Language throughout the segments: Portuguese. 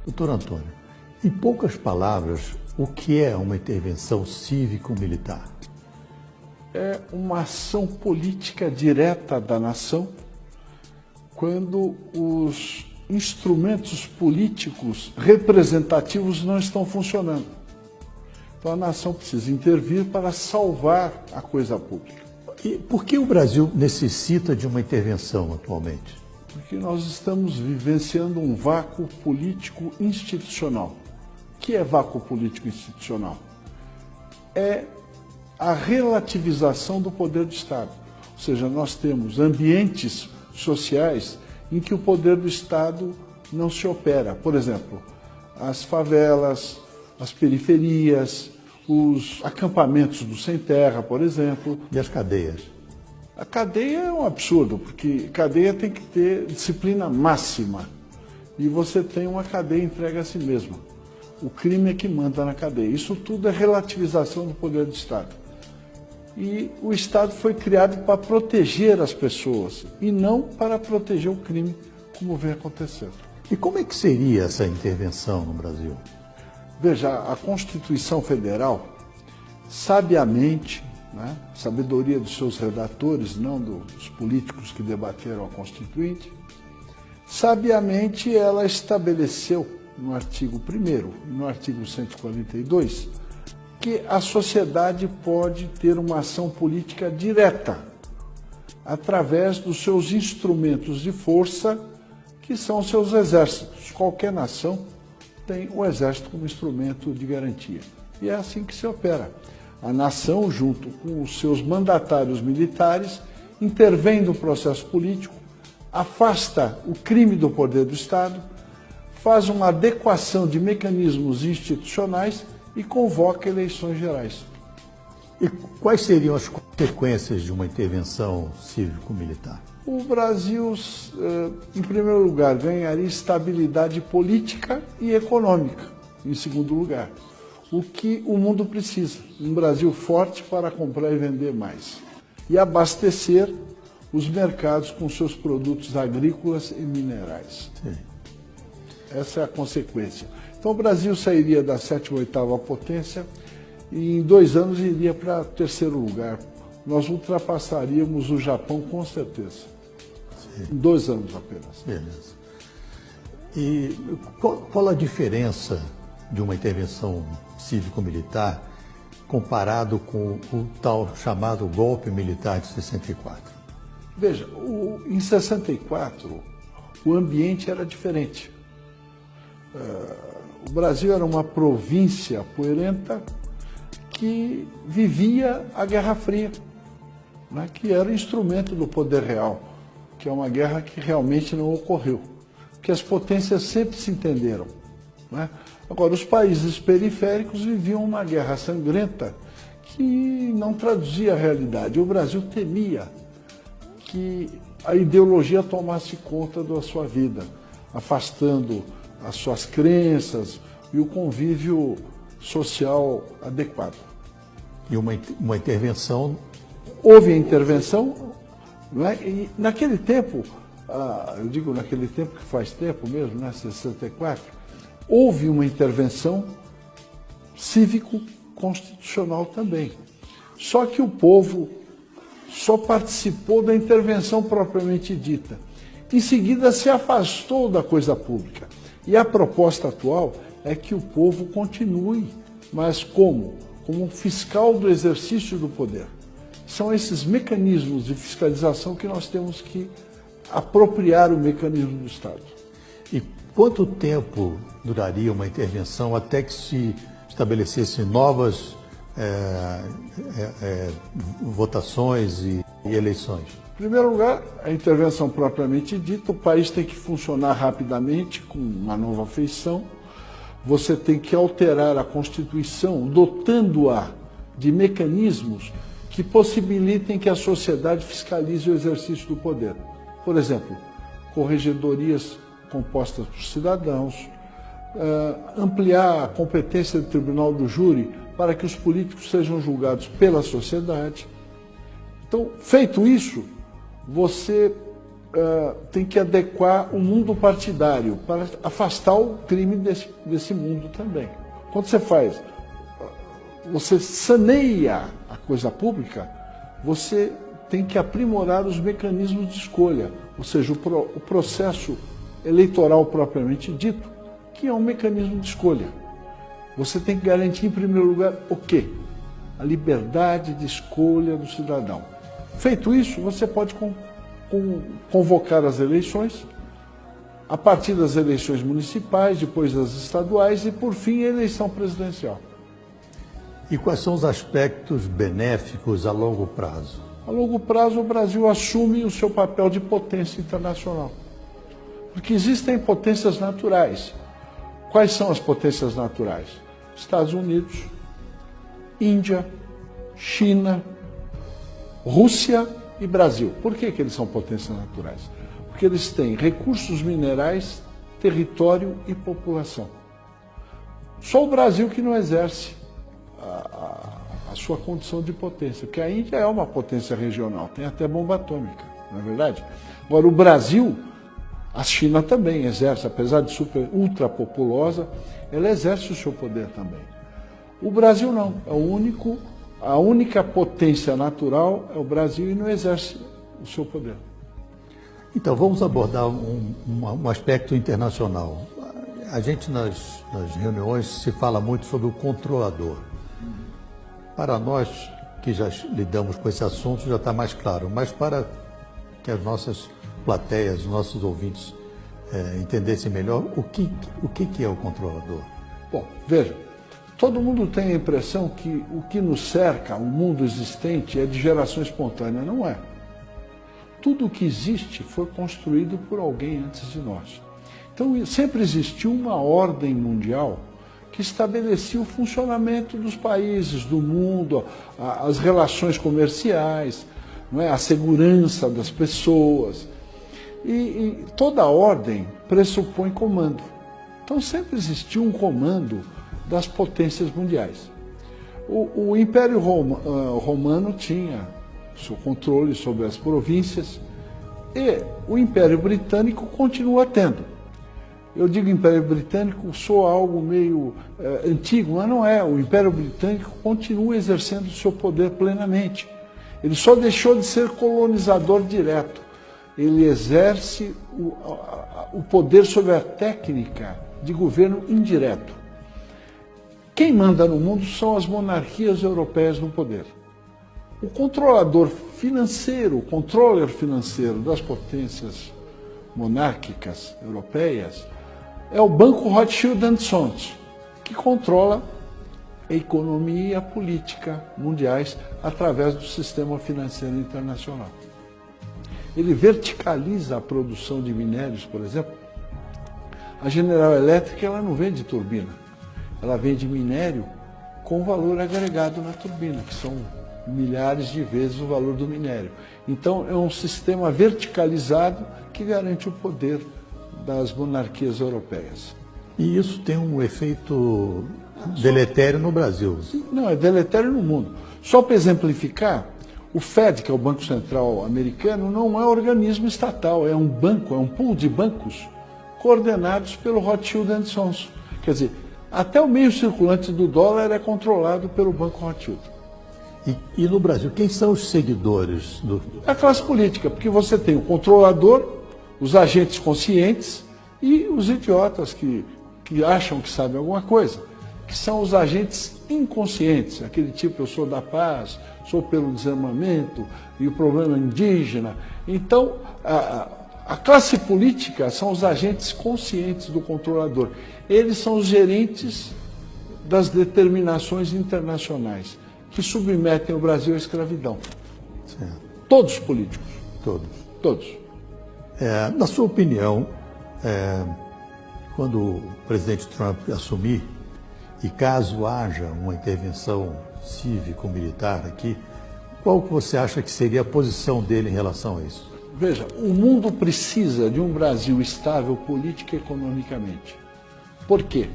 Doutor Antônio, em poucas palavras, o que é uma intervenção cívico-militar? É uma ação política direta da nação quando os instrumentos políticos representativos não estão funcionando. Então a nação precisa intervir para salvar a coisa pública. E por que o Brasil necessita de uma intervenção atualmente? Porque nós estamos vivenciando um vácuo político institucional. O que é vácuo político institucional? É a relativização do poder do Estado. Ou seja, nós temos ambientes sociais em que o poder do Estado não se opera. Por exemplo, as favelas, as periferias, os acampamentos do sem terra, por exemplo. E as cadeias? A cadeia é um absurdo, porque cadeia tem que ter disciplina máxima. E você tem uma cadeia entregue a si mesma. O crime é que manda na cadeia. Isso tudo é relativização do poder do Estado. E o Estado foi criado para proteger as pessoas e não para proteger o crime, como vem acontecendo. E como é que seria essa intervenção no Brasil? Veja, a Constituição Federal, sabiamente, sabedoria dos seus redatores, não dos políticos que debateram a Constituinte, sabiamente ela estabeleceu no artigo 1º e no artigo 142 que a sociedade pode ter uma ação política direta através dos seus instrumentos de força, que são os seus exércitos. Qualquer nação tem o exército como instrumento de garantia. E é assim que se opera. A nação, junto com os seus mandatários militares, intervém no processo político, afasta o crime do poder do Estado, faz uma adequação de mecanismos institucionais e convoca eleições gerais. E quais seriam as consequências de uma intervenção cívico-militar? O Brasil, em primeiro lugar, ganharia estabilidade política e econômica, em segundo lugar. O que o mundo precisa, um Brasil forte para comprar e vender mais. E abastecer os mercados com seus produtos agrícolas e minerais. Sim. Essa é a consequência. Então o Brasil sairia da 7ª ou 8ª potência e em 2 anos iria para 3º lugar. Nós ultrapassaríamos o Japão com certeza. Sim. Em 2 anos apenas. Beleza. E qual a diferença de uma intervenção cívico-militar comparado com o tal chamado golpe militar de 64? Veja, em 64 o ambiente era diferente. O Brasil era uma província poeirenta que vivia a Guerra Fria, que era instrumento do poder real, que é uma guerra que realmente não ocorreu, que as potências sempre se entenderam. Agora, os países periféricos viviam uma guerra sangrenta que não traduzia a realidade. O Brasil temia que a ideologia tomasse conta da sua vida, afastando as suas crenças e o convívio social adequado. E uma intervenção? Houve a intervenção, e naquele tempo, eu digo naquele tempo que faz tempo mesmo, 64, houve uma intervenção cívico-constitucional também. Só que o povo só participou da intervenção propriamente dita. Em seguida se afastou da coisa pública. E a proposta atual é que o povo continue, mas como? Como um fiscal do exercício do poder. São esses mecanismos de fiscalização que nós temos que apropriar o mecanismo do Estado. E quanto tempo duraria uma intervenção até que se estabelecessem novas votações e eleições? Em primeiro lugar, a intervenção propriamente dita, o país tem que funcionar rapidamente, com uma nova feição. Você tem que alterar a Constituição, dotando-a de mecanismos que possibilitem que a sociedade fiscalize o exercício do poder. Por exemplo, corregedorias compostas por cidadãos, ampliar a competência do Tribunal do Júri para que os políticos sejam julgados pela sociedade. Então, feito isso, você tem que adequar o mundo partidário para afastar o crime desse mundo também. Quando você saneia a coisa pública, você tem que aprimorar os mecanismos de escolha, ou seja, o processo eleitoral propriamente dito, que é um mecanismo de escolha. Você tem que garantir, em primeiro lugar, o quê? A liberdade de escolha do cidadão. Feito isso, você pode convocar as eleições, a partir das eleições municipais, depois das estaduais e, por fim, a eleição presidencial. E quais são os aspectos benéficos a longo prazo? A longo prazo, o Brasil assume o seu papel de potência internacional. Porque existem potências naturais. Quais são as potências naturais? Estados Unidos, Índia, China, Rússia e Brasil. Por que eles são potências naturais? Porque eles têm recursos minerais, território e população. Só o Brasil que não exerce a sua condição de potência, porque a Índia é uma potência regional, tem até bomba atômica, não é verdade? Agora, o Brasil, a China também exerce, apesar de ultra populosa, ela exerce o seu poder também. O Brasil não, a única potência natural é o Brasil e não exerce o seu poder. Então, vamos abordar um aspecto internacional. A gente, nas reuniões, se fala muito sobre o controlador. Para nós, que já lidamos com esse assunto, já está mais claro, mas para que as nossas plateias, os nossos ouvintes entendessem melhor, o que é o controlador? Bom, veja, todo mundo tem a impressão que o que nos cerca, o mundo existente, é de geração espontânea. Não é. Tudo o que existe foi construído por alguém antes de nós. Então, sempre existiu uma ordem mundial que estabelecia o funcionamento dos países, do mundo, as relações comerciais, não é? A segurança das pessoas. E toda ordem pressupõe comando. Então sempre existiu um comando das potências mundiais. O Império Romano tinha seu controle sobre as províncias e o Império Britânico continua tendo. Eu digo Império Britânico, soa algo meio antigo, mas não é. O Império Britânico continua exercendo o seu poder plenamente. Ele só deixou de ser colonizador direto. Ele exerce o poder sobre a técnica de governo indireto. Quem manda no mundo são as monarquias europeias no poder. O controlador financeiro, o controller financeiro das potências monárquicas europeias é o Banco Rothschild & Sons, que controla a economia e a política mundiais através do sistema financeiro internacional. Ele verticaliza a produção de minérios, por exemplo. A General Electric ela não vende turbina, ela vende minério com valor agregado na turbina, que são milhares de vezes o valor do minério. Então é um sistema verticalizado que garante o poder das monarquias europeias. E isso tem um efeito deletério no Brasil? Não, é deletério no mundo. Só para exemplificar, o Fed, que é o Banco Central americano, não é um organismo estatal, é um banco, é um pool de bancos coordenados pelo Rothschild & Sons. Quer dizer, até o meio circulante do dólar é controlado pelo Banco Rothschild. E no Brasil, quem são os seguidores do... A classe política, porque você tem o controlador, os agentes conscientes e os idiotas que acham que sabem alguma coisa, que são os agentes inconscientes, aquele tipo, eu sou da paz, sou pelo desarmamento e o problema indígena. Então, a classe política são os agentes conscientes do controlador. Eles são os gerentes das determinações internacionais que submetem o Brasil à escravidão. Certo. Todos os políticos. Todos. Todos. Na sua opinião, quando o presidente Trump assumir, e caso haja uma intervenção cívico-militar aqui, qual que você acha que seria a posição dele em relação a isso? Veja, o mundo precisa de um Brasil estável política e economicamente. Por quê?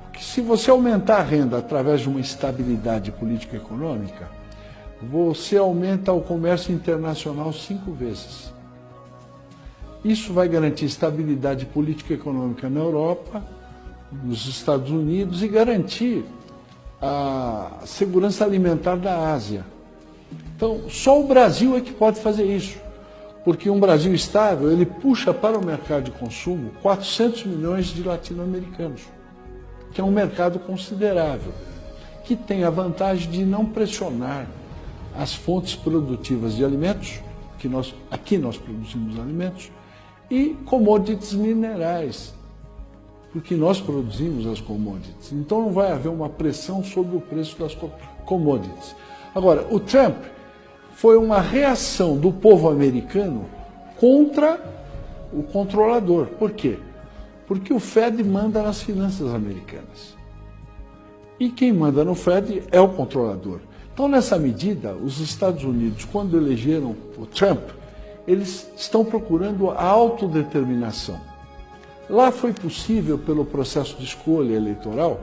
Porque se você aumentar a renda através de uma estabilidade política e econômica, você aumenta o comércio internacional 5 vezes. Isso vai garantir estabilidade política e econômica na Europa, nos Estados Unidos e garantir a segurança alimentar da Ásia. Então, só o Brasil é que pode fazer isso, porque um Brasil estável, ele puxa para o mercado de consumo 400 milhões de latino-americanos, que é um mercado considerável, que tem a vantagem de não pressionar as fontes produtivas de alimentos, que aqui nós produzimos alimentos, e commodities minerais, porque nós produzimos as commodities. Então não vai haver uma pressão sobre o preço das commodities. Agora, o Trump foi uma reação do povo americano contra o controlador. Por quê? Porque o Fed manda nas finanças americanas. E quem manda no Fed é o controlador. Então, nessa medida, os Estados Unidos, quando elegeram o Trump, eles estão procurando a autodeterminação. Lá foi possível pelo processo de escolha eleitoral,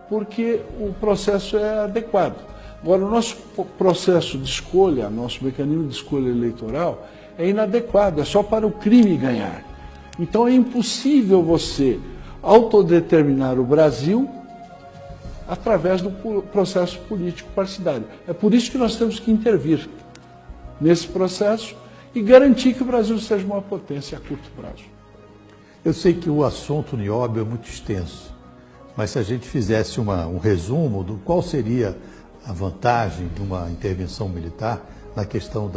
porque o processo é adequado. Agora, o nosso processo de escolha, nosso mecanismo de escolha eleitoral é inadequado, é só para o crime ganhar. Então, é impossível você autodeterminar o Brasil através do processo político partidário. É por isso que nós temos que intervir nesse processo e garantir que o Brasil seja uma potência a curto prazo. Eu sei que o assunto nióbio é muito extenso, mas se a gente fizesse um resumo do qual seria a vantagem de uma intervenção militar na questão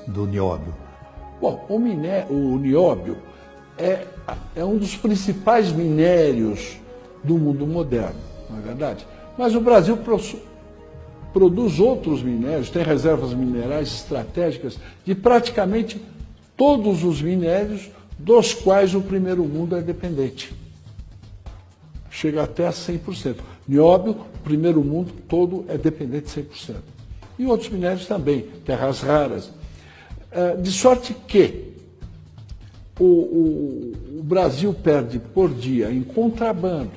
do nióbio. Bom, o nióbio é um dos principais minérios do mundo moderno, não é verdade? Mas o Brasil produz outros minérios, tem reservas minerais estratégicas de praticamente todos os minérios dos quais o primeiro mundo é dependente. Chega até a 100%. Nióbio, o primeiro mundo todo é dependente 100%. E outros minérios também, terras raras. De sorte que o Brasil perde por dia em contrabando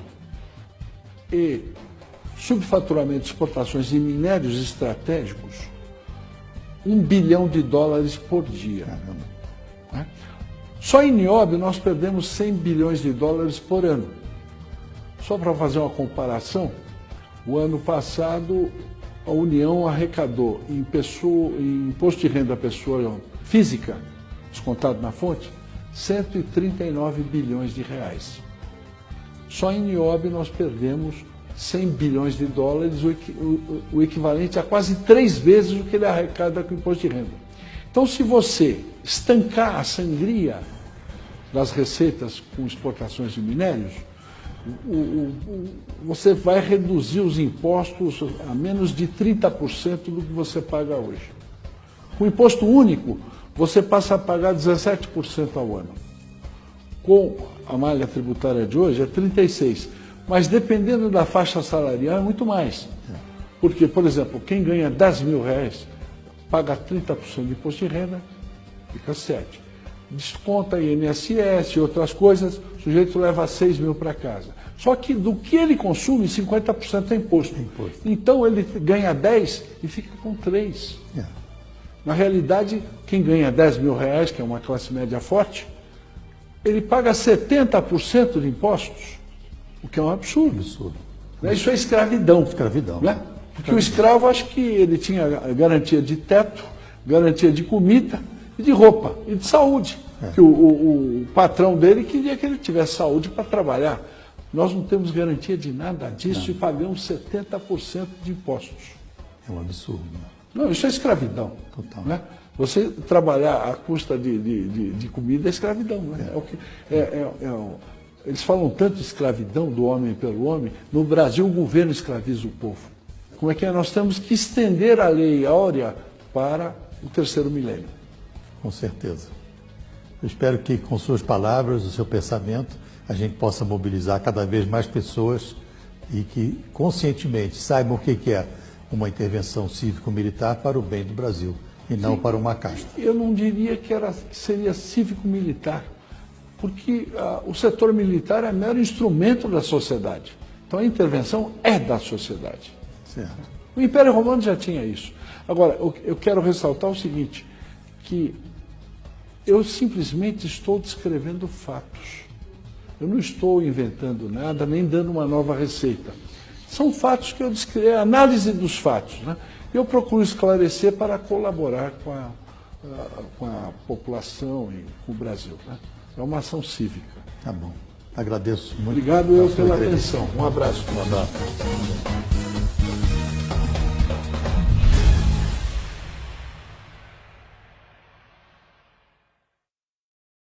e subfaturamento de exportações de minérios estratégicos, $1 bilhão por dia. Né? Só em nióbio nós perdemos $100 bilhões por ano. Só para fazer uma comparação, o ano passado a União arrecadou em imposto de renda à pessoa física, descontado na fonte, 139 bilhões de reais. Só em nióbio nós perdemos $100 bilhões, o equivalente a quase 3 vezes o que ele arrecada com o imposto de renda. Então, se você estancar a sangria das receitas com exportações de minérios, você vai reduzir os impostos a menos de 30% do que você paga hoje. Com imposto único, você passa a pagar 17% ao ano. Com a malha tributária de hoje é 36%. Mas dependendo da faixa salarial é muito mais. Porque, por exemplo, quem ganha R$10 mil paga 30% de imposto de renda, fica 7%. Desconta INSS e outras coisas, o sujeito leva 6 mil para casa. Só que do que ele consome, 50% é imposto. Então ele ganha 10 e fica com 3. Na realidade, quem ganha R$10 mil, que é uma classe média forte, ele paga 70% de impostos, o que é um absurdo. Isso é escravidão. Né? Porque o escravo, acho que ele tinha garantia de teto, garantia de comida e de roupa e de saúde. Que o patrão dele queria que ele tivesse saúde para trabalhar. Nós não temos garantia de nada disso e pagamos 70% de impostos. É um absurdo. Não, isso é escravidão. Total. Né? Você trabalhar à custa de comida é escravidão. Né? Eles falam tanto de escravidão do homem pelo homem. No Brasil, o governo escraviza o povo. Como é que é? Nós temos que estender a lei áurea para o terceiro milênio. Com certeza. Eu espero que, com suas palavras, o seu pensamento, a gente possa mobilizar cada vez mais pessoas e que, conscientemente, saibam o que é uma intervenção cívico-militar para o bem do Brasil e não para uma casta. Eu não diria que seria cívico-militar, porque o setor militar é mero instrumento da sociedade. Então a intervenção é da sociedade. Certo. O Império Romano já tinha isso. Agora, eu quero ressaltar o seguinte, que Eu simplesmente estou descrevendo fatos. Eu não estou inventando nada, nem dando uma nova receita. São fatos que eu descrevo, é análise dos fatos, né? Eu procuro esclarecer para colaborar com a população e com o Brasil, né? É uma ação cívica. Tá bom. Agradeço muito. Obrigado eu pela atenção. Um abraço. Um abraço.